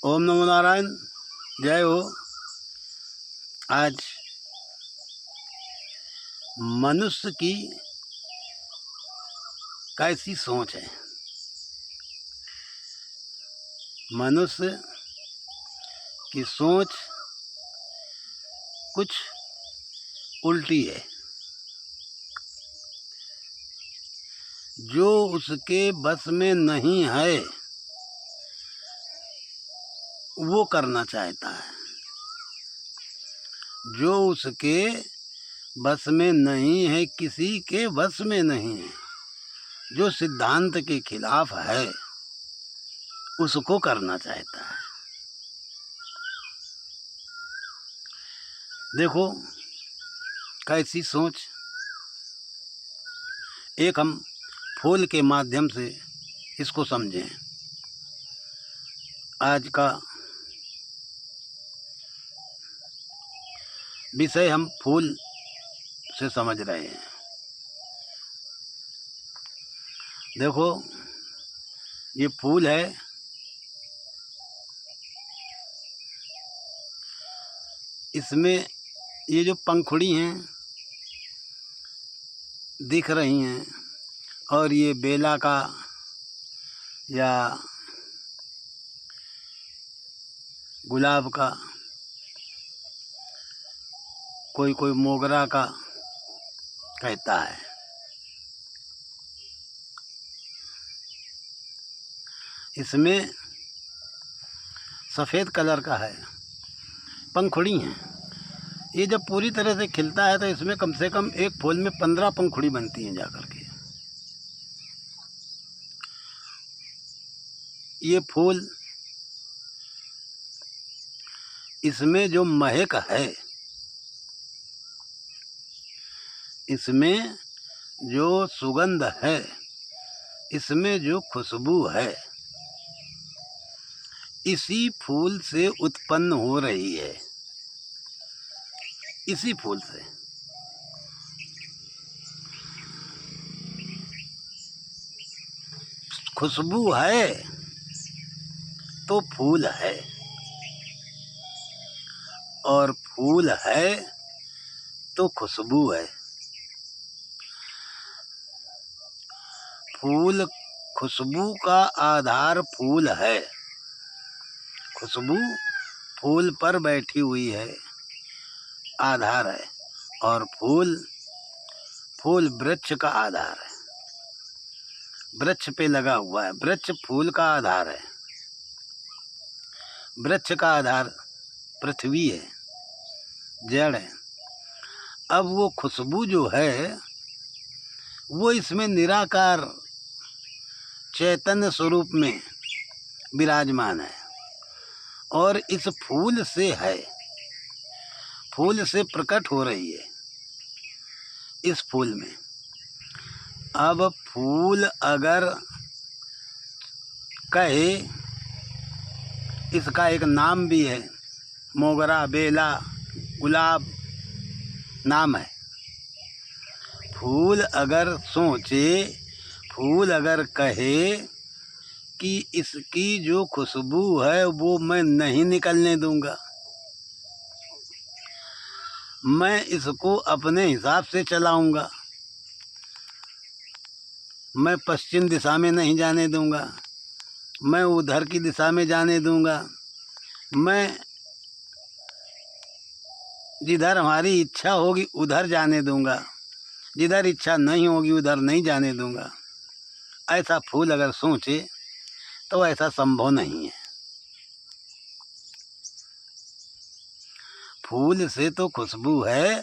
ओम नमो नारायण। जय हो। आज मनुष्य की कैसी सोच है। मनुष्य की सोच कुछ उल्टी है। जो उसके बस में नहीं है वो करना चाहता है। जो उसके बस में नहीं है, किसी के बस में नहीं है, जो सिद्धांत के खिलाफ है उसको करना चाहता है। देखो कैसी सोच। एक हम फूल के माध्यम से इसको समझें। आज का विषय हम फूल से समझ रहे हैं। देखो ये फूल है, इसमें ये जो पंखुड़ी हैं दिख रही हैं, और ये बेला का या गुलाब का, कोई कोई मोगरा का कहता है। इसमें सफ़ेद कलर का है, पंखुड़ी हैं। ये जब पूरी तरह से खिलता है तो इसमें कम से कम एक फूल में 15 पंखुड़ी बनती हैं जाकर के। ये फूल, इसमें जो महक है, इसमें जो सुगंध है, इसमें जो खुशबू है, इसी फूल से उत्पन्न हो रही है। इसी फूल से। खुशबू है तो फूल है, और फूल है तो खुशबू है। फूल, खुशबू का आधार फूल है। खुशबू फूल पर बैठी हुई है, आधार है, और फूल वृक्ष का आधार है। वृक्ष पे लगा हुआ है, वृक्ष फूल का आधार है। वृक्ष का आधार पृथ्वी है, जड़ है। अब वो खुशबू जो है वो इसमें निराकार चैतन्य स्वरूप में विराजमान है, और इस फूल से है, फूल से प्रकट हो रही है इस फूल में। अब फूल अगर कहे, इसका एक नाम भी है, मोगरा, बेला, गुलाब नाम है। फूल अगर सोचे, फूल अगर कहे कि इसकी जो खुशबू है वो मैं नहीं निकलने दूंगा, मैं इसको अपने हिसाब से चलाऊंगा, मैं पश्चिम दिशा में नहीं जाने दूंगा, मैं उधर की दिशा में जाने दूंगा, मैं जिधर हमारी इच्छा होगी उधर जाने दूंगा, जिधर इच्छा नहीं होगी उधर नहीं जाने दूंगा, ऐसा फूल अगर सोचे तो ऐसा संभव नहीं है। फूल से तो खुशबू है,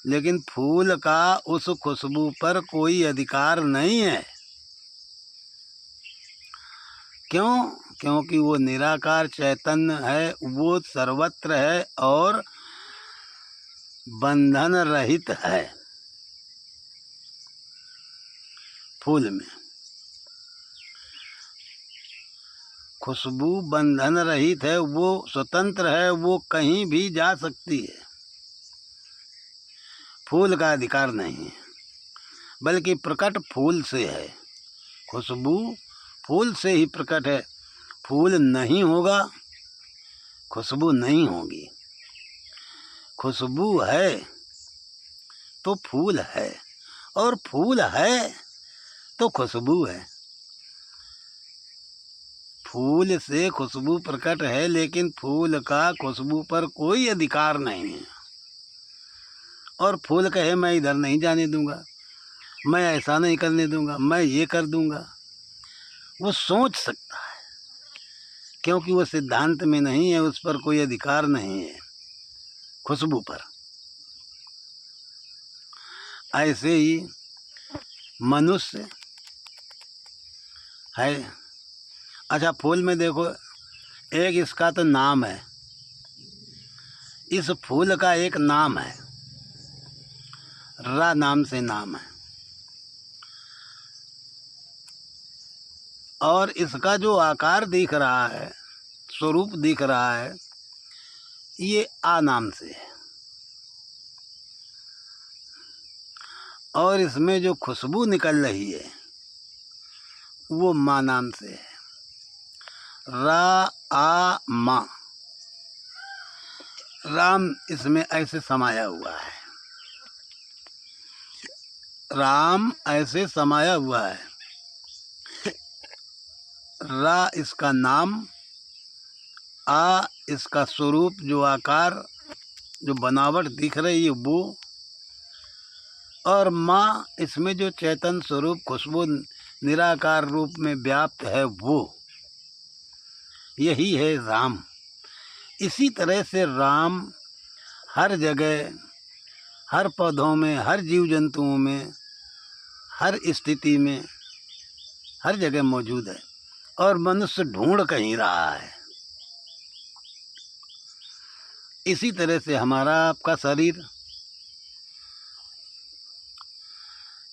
लेकिन फूल का उस खुशबू पर कोई अधिकार नहीं है। क्यों? क्योंकि वो निराकार चैतन्य है, वो सर्वत्र है और बंधन रहित है। फूल में खुशबू बंधन रहित है, वो स्वतंत्र है, वो कहीं भी जा सकती है। फूल का अधिकार नहीं है, बल्कि प्रकट फूल से है। खुशबू फूल से ही प्रकट है। फूल नहीं होगा खुशबू नहीं होगी। खुशबू है तो फूल है, और फूल है तो खुशबू है। फूल से खुशबू प्रकट है, लेकिन फूल का खुशबू पर कोई अधिकार नहीं है। और फूल कहे मैं इधर नहीं जाने दूंगा, मैं ऐसा नहीं करने दूंगा, मैं ये कर दूंगा, वो सोच सकता है, क्योंकि वो सिद्धांत में नहीं है, उस पर कोई अधिकार नहीं है खुशबू पर। ऐसे ही मनुष्य है। अच्छा, फूल में देखो, एक इसका तो नाम है, इस फूल का एक नाम है, रा नाम से नाम है, और इसका जो आकार दिख रहा है, स्वरूप दिख रहा है, ये आ नाम से है। और इसमें जो खुशबू निकल रही है वो माँ नाम से है। रा आ मा, राम इसमें ऐसे समाया हुआ है, राम ऐसे समाया हुआ है। रा इसका नाम, आ इसका स्वरूप, जो आकार, जो बनावट दिख रही है वो, और माँ इसमें जो चैतन्य स्वरूप खुशबू निराकार रूप में व्याप्त है वो, यही है राम। इसी तरह से राम हर जगह, हर पौधों में, हर जीव जंतुओं में, हर स्थिति में, हर जगह मौजूद है, और मनुष्य ढूंढ कहीं रहा है। इसी तरह से हमारा आपका शरीर,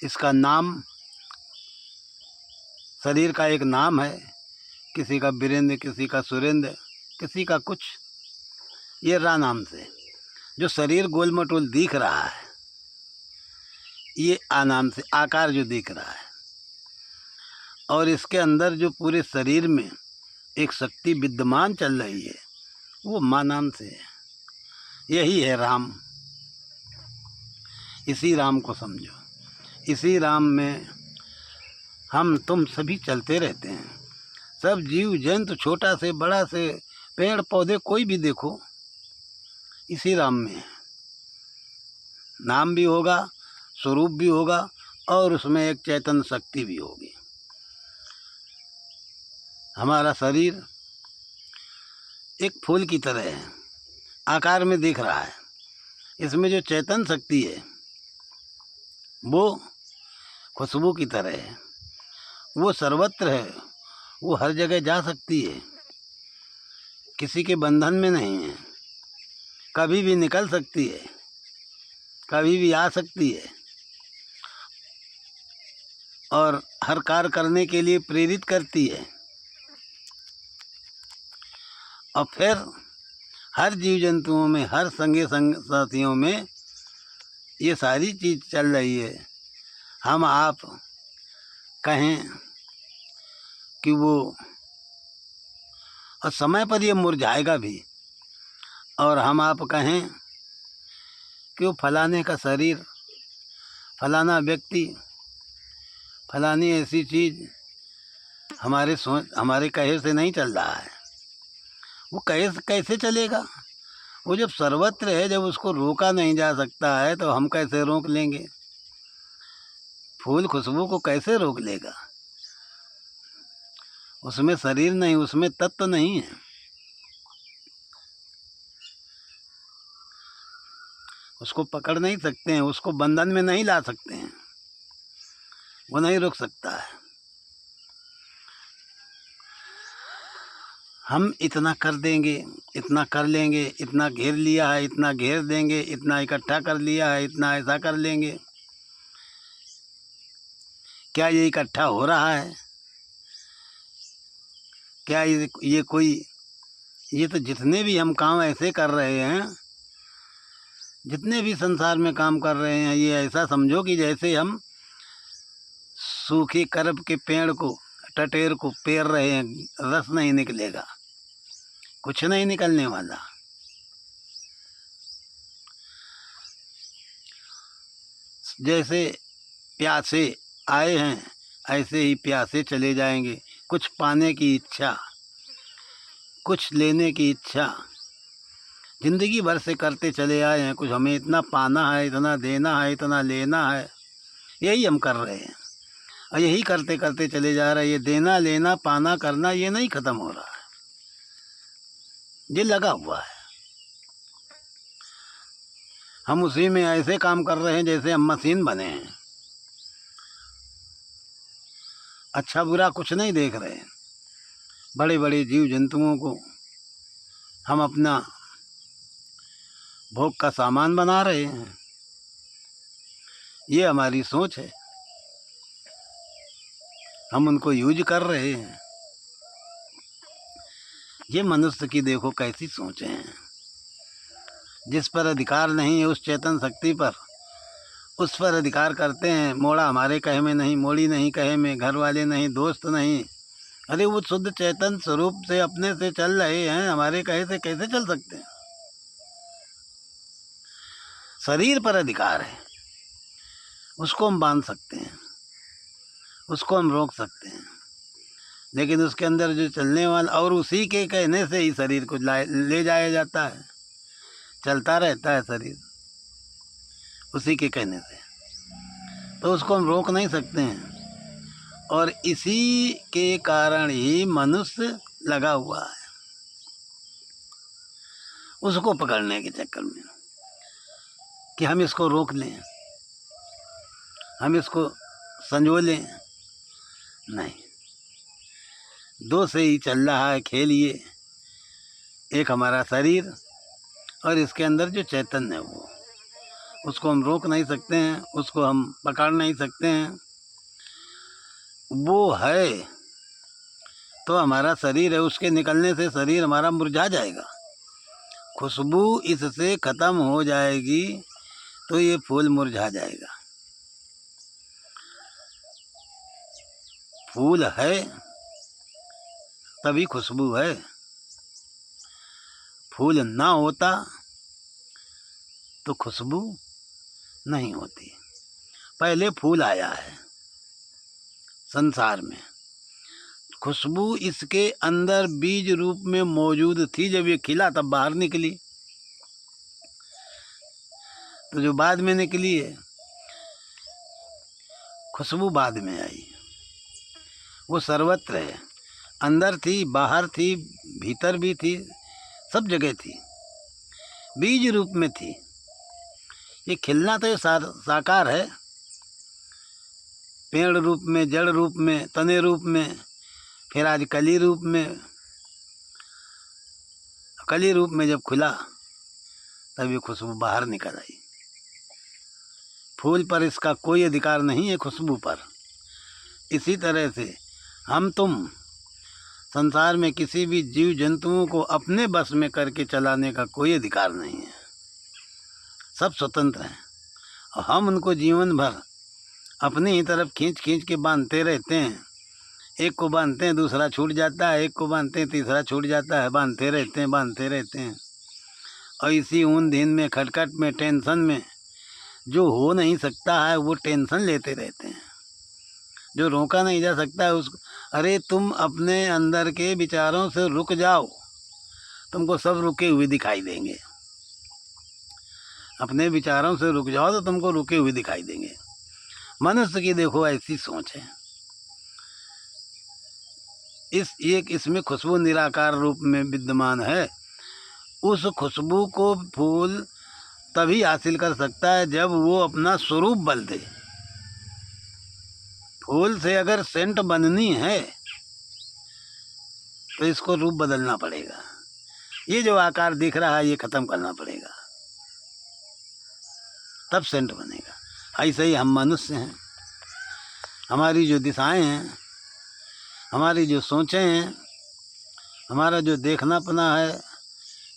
इसका नाम, शरीर का एक नाम है, किसी का वीरेंद्र, किसी का सुरेंद्र, किसी का कुछ, ये रा नाम से। जो शरीर गोल मटोल दिख रहा है, ये आ नाम से आकार जो दिख रहा है, और इसके अंदर जो पूरे शरीर में एक शक्ति विद्यमान चल रही है वो माँ नाम से है। यही है राम। इसी राम को समझो, इसी राम में हम तुम सभी चलते रहते हैं। सब जीव जंतु, छोटा से बड़ा से पेड़ पौधे, कोई भी देखो, इसी राम में है। नाम भी होगा, स्वरूप भी होगा, और उसमें एक चैतन्य शक्ति भी होगी। हमारा शरीर एक फूल की तरह है, आकार में दिख रहा है। इसमें जो चैतन्य शक्ति है वो खुशबू की तरह है, वो सर्वत्र है, वो हर जगह जा सकती है, किसी के बंधन में नहीं है, कभी भी निकल सकती है, कभी भी आ सकती है, और हर कार्य करने के लिए प्रेरित करती है। और फिर हर जीव जंतुओं में, हर संगी साथियों में ये सारी चीज़ चल रही है। हम आप कहें कि वो, और समय पर ये मुरझाएगा भी, और हम आप कहें कि वो फलाने का शरीर, फलाना व्यक्ति, फलानी ऐसी चीज़ हमारे कहे से नहीं चल रहा है। वो कैसे चलेगा? वो जब सर्वत्र है, जब उसको रोका नहीं जा सकता है, तो हम कैसे रोक लेंगे? फूल खुशबू को कैसे रोक लेगा? उसमें शरीर नहीं, उसमें तत्व नहीं है। उसको पकड़ नहीं सकते हैं, उसको बंधन में नहीं ला सकते हैं, वो नहीं रुक सकता है। हम इतना कर देंगे, इतना कर लेंगे, इतना घेर लिया है, इतना घेर देंगे, इतना इकट्ठा कर लिया है, इतना ऐसा कर लेंगे। क्या ये इकट्ठा हो रहा है? क्या ये कोई, ये तो जितने भी हम काम ऐसे कर रहे हैं, जितने भी संसार में काम कर रहे हैं, ये ऐसा समझो कि जैसे हम सूखे करब के पेड़ को, टटेर को पेर रहे हैं, रस नहीं निकलेगा। कुछ नहीं निकलने वाला। जैसे प्यासे आए हैं ऐसे ही प्यासे चले जाएंगे। कुछ पाने की इच्छा, कुछ लेने की इच्छा जिंदगी भर से करते चले आए हैं। कुछ हमें इतना पाना है, इतना देना है, इतना लेना है, यही हम कर रहे हैं और यही करते करते चले जा रहे हैं। ये देना लेना पाना करना ये नहीं खत्म हो रहा है, ये लगा हुआ है। हम उसी में ऐसे काम कर रहे हैं जैसे हम मशीन बने हैं। अच्छा बुरा कुछ नहीं देख रहे हैं। बड़े बड़े जीव जंतुओं को हम अपना भोग का सामान बना रहे हैं। ये हमारी सोच है, हम उनको यूज कर रहे हैं। ये मनुष्य की देखो कैसी सोचें हैं। जिस पर अधिकार नहीं है उस चेतन शक्ति पर, उस पर अधिकार करते हैं। मोड़ा हमारे कहे में नहीं, मोड़ी नहीं कहे में, घर वाले नहीं, दोस्त नहीं। अरे वो शुद्ध चेतन स्वरूप से अपने से चल रहे हैं, हमारे कहे से कैसे चल सकते हैं। शरीर पर अधिकार है, उसको हम बांध सकते हैं, उसको हम रोक सकते हैं, लेकिन उसके अंदर जो चलने वाला, और उसी के कहने से ही शरीर को ले जाया जाता है, चलता रहता है शरीर उसी के कहने से, तो उसको हम रोक नहीं सकते हैं। और इसी के कारण ही मनुष्य लगा हुआ है उसको पकड़ने के चक्कर में कि हम इसको रोक लें, हम इसको संजो लें। नहीं, दो से ही चल रहा है खेल ये। एक हमारा शरीर और इसके अंदर जो चैतन्य है वो, उसको हम रोक नहीं सकते हैं, उसको हम पकड़ नहीं सकते हैं। वो है तो हमारा शरीर है, उसके निकलने से शरीर हमारा मुरझा जाएगा। खुशबू इससे ख़त्म हो जाएगी तो ये फूल मुरझा जाएगा। फूल है तभी खुशबू है। फूल ना होता तो खुशबू नहीं होती। पहले फूल आया है संसार में, खुशबू इसके अंदर बीज रूप में मौजूद थी। जब ये खिला तब बाहर निकली, तो जो बाद में निकली है खुशबू बाद में आई। वो सर्वत्र है, अंदर थी, बाहर थी, भीतर भी थी, सब जगह थी, बीज रूप में थी। ये खिलना तो साकार है, पेड़ रूप में, जड़ रूप में, तने रूप में, फिर आज कली रूप में। कली रूप में जब खुला तब ये खुशबू बाहर निकल आई। फूल पर इसका कोई अधिकार नहीं है, खुशबू पर। इसी तरह से हम तुम संसार में किसी भी जीव जंतुओं को अपने बस में करके चलाने का कोई अधिकार नहीं है। सब स्वतंत्र हैं और हम उनको जीवन भर अपनी ही तरफ खींच खींच के बांधते रहते हैं। एक को बांधते हैं दूसरा छूट जाता है, एक को बांधते हैं तीसरा छूट जाता है, बांधते रहते हैं। और इसी ऊन धीन में, खटखट में, टेंशन में जो हो नहीं सकता है वो टेंशन लेते रहते हैं। जो रोका नहीं जा सकता है उसको, अरे तुम अपने अंदर के विचारों से रुक जाओ, तुमको सब रुके हुए दिखाई देंगे। अपने विचारों से रुक जाओ तो तुमको रुके हुए दिखाई देंगे। मनुष्य की देखो ऐसी सोच है। इसमें खुशबू निराकार रूप में विद्यमान है। उस खुशबू को फूल तभी हासिल कर सकता है जब वो अपना स्वरूप बदल दे। फूल से अगर सेंट बननी है तो इसको रूप बदलना पड़ेगा। ये जो आकार दिख रहा है ये खत्म करना पड़ेगा, तब सेंट बनेगा। ऐसे ही हम मनुष्य हैं, हमारी जो दिशाएं हैं, हमारी जो सोचें हैं, हमारा जो देखना पना है,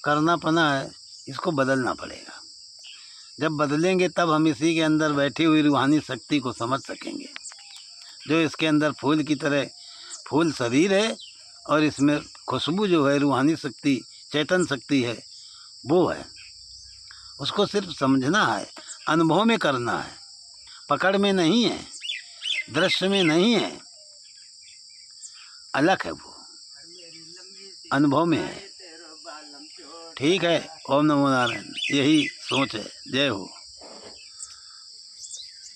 करना पना है, इसको बदलना पड़ेगा। जब बदलेंगे तब हम इसी के अंदर बैठी हुई रूहानी शक्ति को समझ सकेंगे, जो इसके अंदर फूल की तरह। फूल शरीर है और इसमें खुशबू जो है रूहानी शक्ति चेतन शक्ति है, वो है। उसको सिर्फ समझना है, अनुभव में करना है, पकड़ में नहीं है, दृश्य में नहीं है, अलग है, वो अनुभव में है। ठीक है। ओम नमो नारायण, यही सोच है। जय हो।